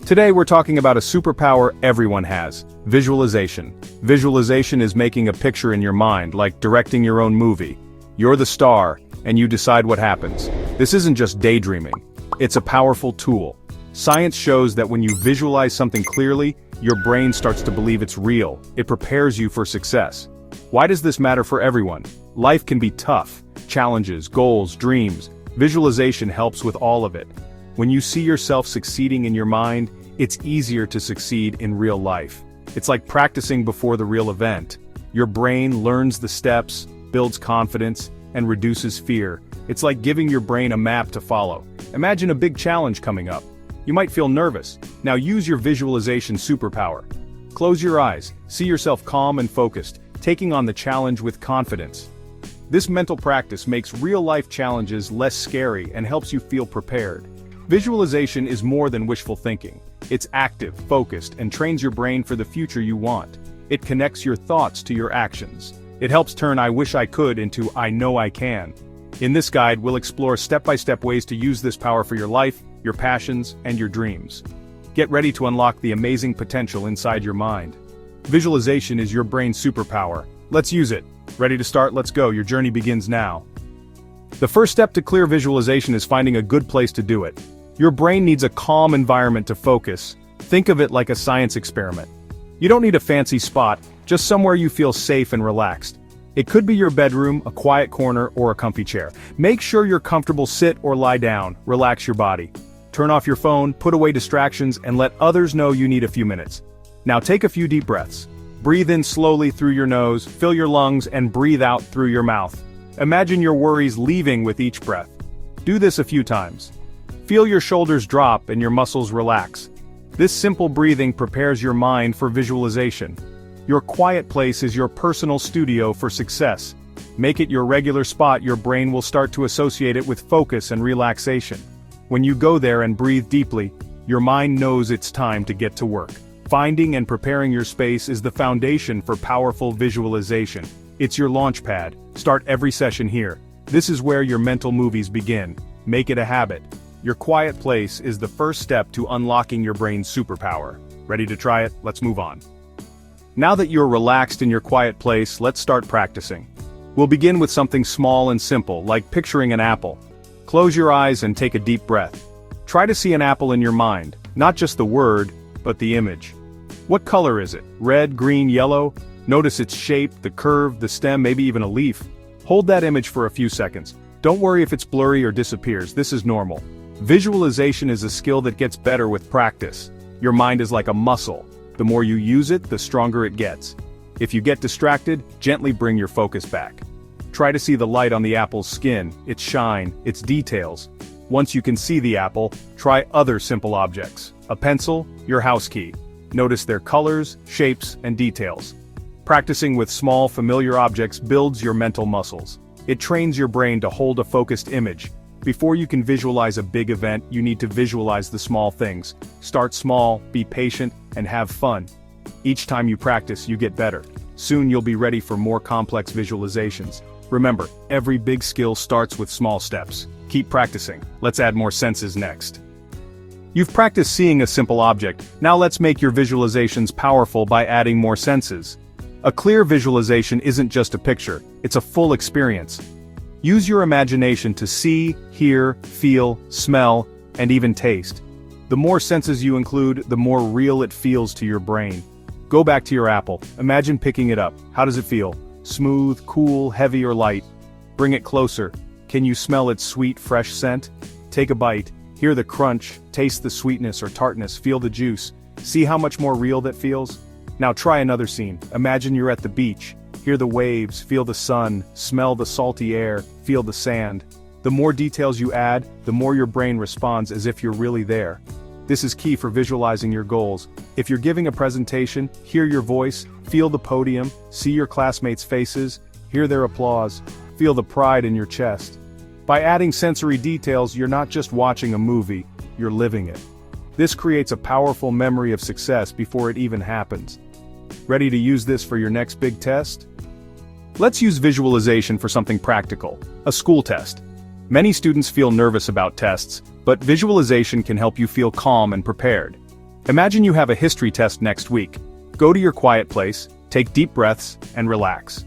Today we're talking about a superpower everyone has: visualization. Visualization is making a picture in your mind, like directing your own movie. You're the star, and you decide what happens. This isn't just daydreaming. It's a powerful tool. Science shows that when you visualize something clearly, your brain starts to believe it's real. It prepares you for success. Why does this matter for everyone? Life can be tough. Challenges, goals, dreams. Visualization helps with all of it. When you see yourself succeeding in your mind, it's easier to succeed in real life. It's like practicing before the real event. Your brain learns the steps, builds confidence, and reduces fear. It's like giving your brain a map to follow. Imagine a big challenge coming up. You might feel nervous. Now use your visualization superpower. Close your eyes, see yourself calm and focused, taking on the challenge with confidence. This mental practice makes real-life challenges less scary and helps you feel prepared. Visualization is more than wishful thinking. It's active, focused, and trains your brain for the future you want. It connects your thoughts to your actions. It helps turn "I wish I could" into "I know I can." In this guide, we'll explore step-by-step ways to use this power for your life, your passions, and your dreams. Get ready to unlock the amazing potential inside your mind. Visualization is your brain's superpower. Let's use it. Ready to start? Let's go. Your journey begins now. The first step to clear visualization is finding a good place to do it. Your brain needs a calm environment to focus. Think of it like a science experiment. You don't need a fancy spot, just somewhere you feel safe and relaxed. It could be your bedroom, a quiet corner, or a comfy chair. Make sure you're comfortable. Sit or lie down. Relax your body. Turn off your phone, put away distractions, and let others know you need a few minutes. Now take a few deep breaths. Breathe in slowly through your nose, fill your lungs, and breathe out through your mouth. Imagine your worries leaving with each breath. Do this a few times. Feel your shoulders drop and your muscles relax. This simple breathing prepares your mind for visualization. Your quiet place is your personal studio for success. Make it your regular spot. Your brain will start to associate it with focus and relaxation. When you go there and breathe deeply, your mind knows it's time to get to work. Finding and preparing your space is the foundation for powerful visualization. It's your launch pad. Start every session here. This is where your mental movies begin. Make it a habit. Your quiet place is the first step to unlocking your brain's superpower. Ready to try it? Let's move on. Now that you're relaxed in your quiet place, let's start practicing. We'll begin with something small and simple, like picturing an apple. Close your eyes and take a deep breath. Try to see an apple in your mind, not just the word, but the image. What color is it? Red, green, yellow? Notice its shape, the curve, the stem, maybe even a leaf. Hold that image for a few seconds. Don't worry if it's blurry or disappears. This is normal. Visualization is a skill that gets better with practice. Your mind is like a muscle. The more you use it, the stronger it gets. If you get distracted, gently bring your focus back. Try to see the light on the apple's skin, its shine, its details. Once you can see the apple, try other simple objects. A pencil, your house key. Notice their colors, shapes, and details. Practicing with small, familiar objects builds your mental muscles. It trains your brain to hold a focused image. Before you can visualize a big event, you need to visualize the small things. Start small, be patient, and have fun. Each time you practice, you get better. Soon you'll be ready for more complex visualizations. Remember, every big skill starts with small steps. Keep practicing. Let's add more senses next. You've practiced seeing a simple object. Now let's make your visualizations powerful by adding more senses. A clear visualization isn't just a picture, it's a full experience. Use your imagination to see, hear, feel, smell, and even taste. The more senses you include, the more real it feels to your brain. Go back to your apple. Imagine picking it up. How does it feel? Smooth, cool, heavy, or light? Bring it closer. Can you smell its sweet, fresh scent? Take a bite. Hear the crunch, taste the sweetness or tartness, feel the juice. See how much more real that feels? Now try another scene. Imagine you're at the beach. Hear the waves, feel the sun, smell the salty air, feel the sand. The more details you add, the more your brain responds as if you're really there. This is key for visualizing your goals. If you're giving a presentation, hear your voice, feel the podium, see your classmates' faces, hear their applause, feel the pride in your chest. By adding sensory details, you're not just watching a movie, you're living it. This creates a powerful memory of success before it even happens. Ready to use this for your next big test? Let's use visualization for something practical, a school test. Many students feel nervous about tests, but visualization can help you feel calm and prepared. Imagine you have a history test next week. Go to your quiet place, take deep breaths, and relax.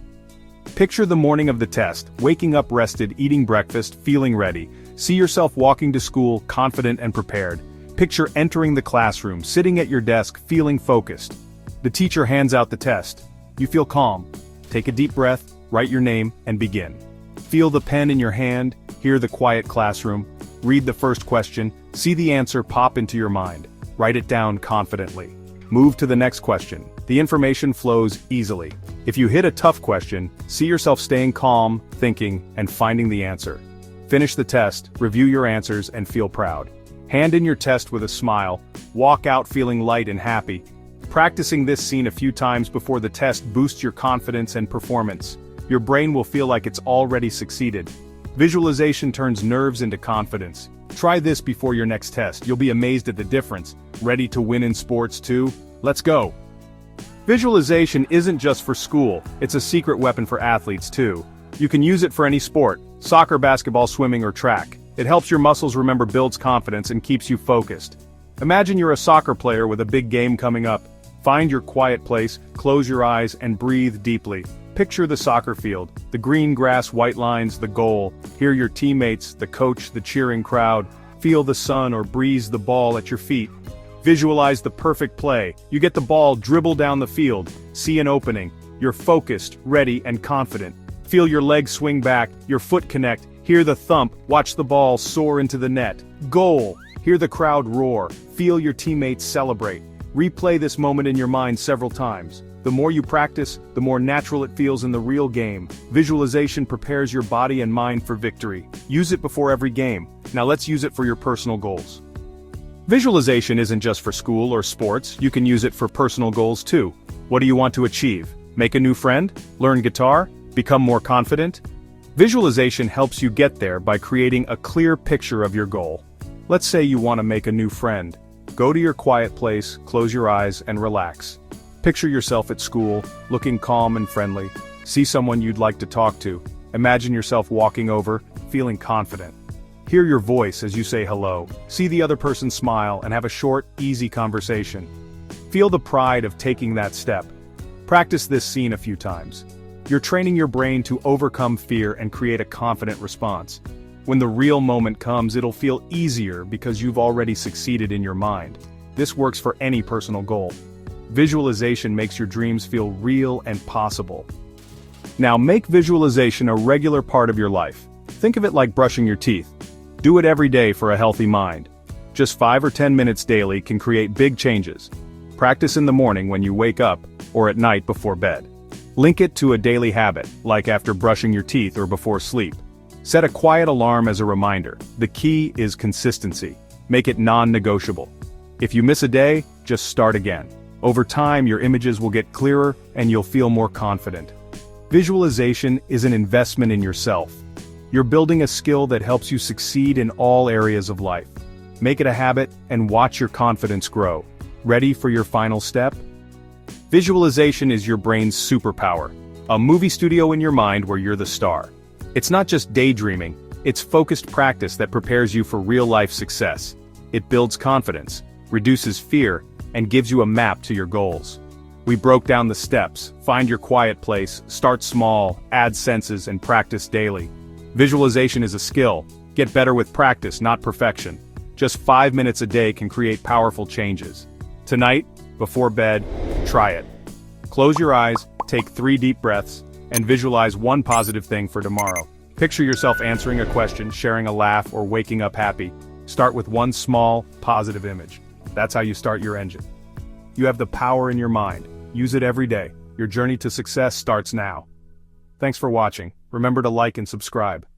Picture the morning of the test, waking up rested, eating breakfast, feeling ready. See yourself walking to school, confident and prepared. Picture entering the classroom, sitting at your desk, feeling focused. The teacher hands out the test. You feel calm. Take a deep breath, write your name, and begin. Feel the pen in your hand, hear the quiet classroom, read the first question, see the answer pop into your mind. Write it down confidently. Move to the next question. The information flows easily. If you hit a tough question, see yourself staying calm, thinking, and finding the answer. Finish the test, review your answers, and feel proud. Hand in your test with a smile, walk out feeling light and happy. Practicing this scene a few times before the test boosts your confidence and performance. Your brain will feel like it's already succeeded. Visualization turns nerves into confidence. Try this before your next test. You'll be amazed at the difference. Ready to win in sports too? Let's go! Visualization isn't just for school, it's a secret weapon for athletes too. You can use it for any sport, soccer, basketball, swimming, or track. It helps your muscles remember, builds confidence, and keeps you focused. Imagine you're a soccer player with a big game coming up. Find your quiet place, close your eyes, and breathe deeply. Picture the soccer field, the green grass, white lines, the goal. Hear your teammates, the coach, the cheering crowd. Feel the sun or breeze the ball at your feet. Visualize the perfect play. You get the ball, dribble down the field. See an opening. You're focused, ready, and confident. Feel your legs swing back, your foot connect. Hear the thump, watch the ball soar into the net. Goal! Hear the crowd roar. Feel your teammates celebrate. Replay this moment in your mind several times. The more you practice, the more natural it feels in the real game. Visualization prepares your body and mind for victory. Use it before every game. Now let's use it for your personal goals. Visualization isn't just for school or sports, you can use it for personal goals too. What do you want to achieve? Make a new friend? Learn guitar? Become more confident? Visualization helps you get there by creating a clear picture of your goal. Let's say you want to make a new friend. Go to your quiet place, close your eyes, and relax. Picture yourself at school, looking calm and friendly. See someone you'd like to talk to. Imagine yourself walking over, feeling confident. Hear your voice as you say hello. See the other person smile and have a short, easy conversation. Feel the pride of taking that step. Practice this scene a few times. You're training your brain to overcome fear and create a confident response. When the real moment comes, it'll feel easier because you've already succeeded in your mind. This works for any personal goal. Visualization makes your dreams feel real and possible. Now make visualization a regular part of your life. Think of it like brushing your teeth. Do it every day for a healthy mind. Just 5 or 10 minutes daily can create big changes. Practice in the morning when you wake up, or at night before bed. Link it to a daily habit, like after brushing your teeth or before sleep. Set a quiet alarm as a reminder. The key is consistency. Make it non-negotiable. If you miss a day, just start again. Over time, your images will get clearer and you'll feel more confident. Visualization is an investment in yourself. You're building a skill that helps you succeed in all areas of life. Make it a habit and watch your confidence grow. Ready for your final step? Visualization is your brain's superpower. A movie studio in your mind where you're the star. It's not just daydreaming, it's focused practice that prepares you for real-life success. It builds confidence, reduces fear, and gives you a map to your goals. We broke down the steps. Find your quiet place, start small, add senses, and practice daily. Visualization is a skill. Get better with practice, not perfection. Just 5 minutes a day can create powerful changes. Tonight, before bed, try it. Close your eyes, take 3 deep breaths, and visualize one positive thing for tomorrow. Picture yourself answering a question, sharing a laugh, or waking up happy. Start with one small, positive image. That's how you start your engine. You have the power in your mind. Use it every day. Your journey to success starts now. Thanks for watching. Remember to like and subscribe.